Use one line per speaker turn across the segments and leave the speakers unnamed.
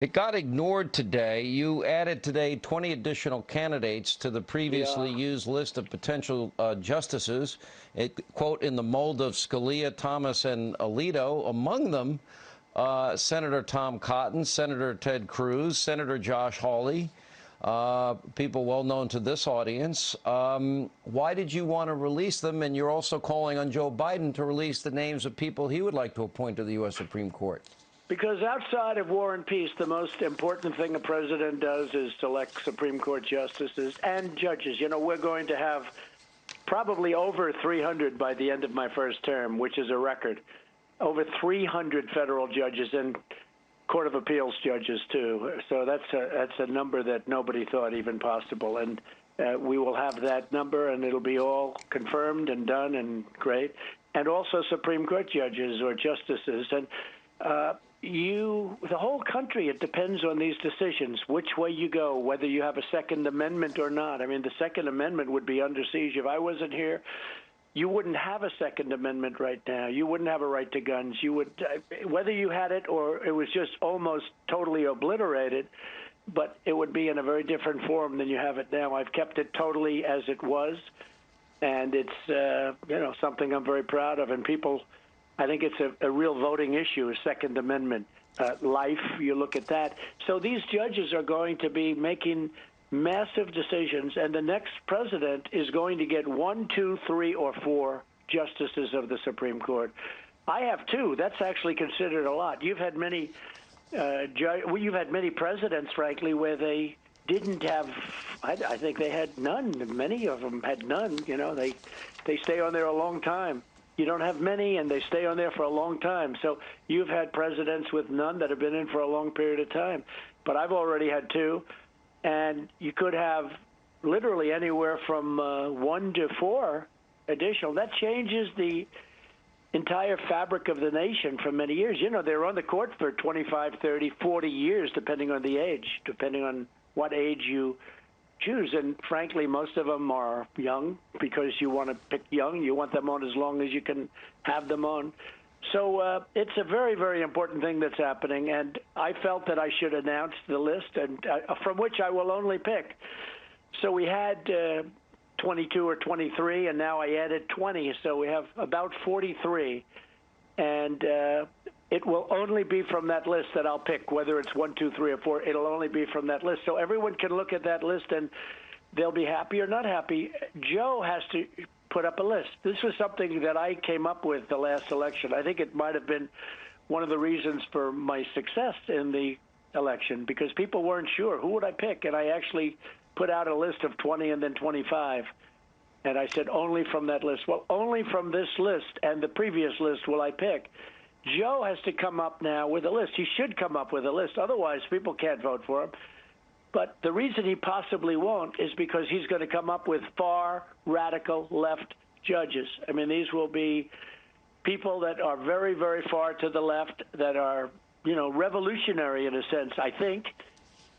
It got ignored today. You added today 20 additional candidates to the previously
Yeah.
used list of potential justices, quote, in the mold of Scalia, Thomas, and Alito. Among them, Senator Tom Cotton, Senator Ted Cruz, Senator Josh Hawley, people well known to this audience. Why did you want to release them? And you're also calling on Joe Biden to release the names of people he would like to appoint to the U.S. Supreme Court.
Because outside of war and peace, the most important thing a president does is select Supreme Court justices and judges. You know, we're going to have probably over 300 by the end of my first term, which is a record. Over 300 federal judges and Court of Appeals judges, too. So that's a number that nobody thought even possible. And we will have that number, and it'll be all confirmed and done and great. And also Supreme Court judges or justices. And the whole country, it depends on these decisions, which way you go, whether you have a Second Amendment or not. I mean, the Second Amendment would be under siege. If I wasn't here, you wouldn't have a Second Amendment right now. You wouldn't have a right to guns. You would, whether you had it or it was just almost totally obliterated, but it would be in a very different form than you have it now. I've kept it totally as it was, and it's something I'm very proud of. And people, I think it's a real voting issue, a Second Amendment. Life, you look at that. So these judges are going to be making massive decisions, and the next president is going to get 1, 2, 3, or 4 justices of the Supreme Court. I have 2. That's actually considered a lot. You've had many presidents, frankly, where they didn't have. I think they had none. Many of them had none. You know, they stay on there a long time. You don't have many, and they stay on there for a long time. So you've had presidents with none that have been in for a long period of time. But I've already had 2. And you could have literally anywhere from 1 to 4 additional. That changes the entire fabric of the nation for many years. You know, they were on the court for 25, 30, 40 years, depending on the age, depending on what age you choose. And frankly, most of them are young because you want to pick young. You want them on as long as you can have them on. So it's a very, very important thing that's happening, and I felt that I should announce the list, and from which I will only pick. So we had 22 or 23, and now I added 20, so we have about 43. And it will only be from that list that I'll pick, whether it's 1, 2, 3, or 4. It'll only be from that list. So everyone can look at that list, and they'll be happy or not happy. Joe has to put up a list. This was something that I came up with the last election. I think it might have been one of the reasons for my success in the election, because people weren't sure, who would I pick? And I actually put out a list of 20 and then 25. And I said, only from that list. Well, only from this list and the previous list will I pick. Joe has to come up now with a list. He should come up with a list. Otherwise, people can't vote for him. But the reason he possibly won't is because he's going to come up with far radical left judges. I mean, these will be people that are very, very far to the left, that are, revolutionary in a sense, I think.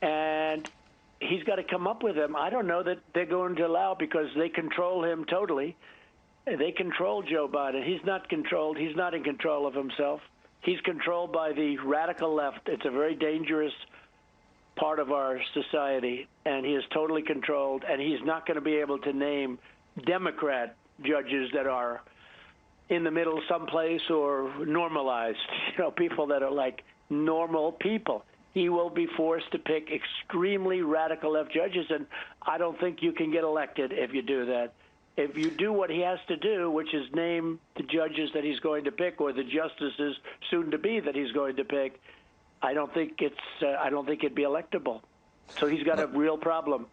And he's got to come up with them. I don't know that they're going to allow, because they control him totally. They control Joe Biden. He's not controlled. He's not in control of himself. He's controlled by the radical left. It's a very dangerous part of our society, and he is totally controlled, and he's not going to be able to name Democrat judges that are in the middle someplace or normalized, people that are like normal people. He will be forced to pick extremely radical left judges, and I don't think you can get elected if you do that. If you do what he has to do, which is name the judges that he's going to pick or the justices soon to be that he's going to pick, I don't think it'd be electable. So he's got a real problem.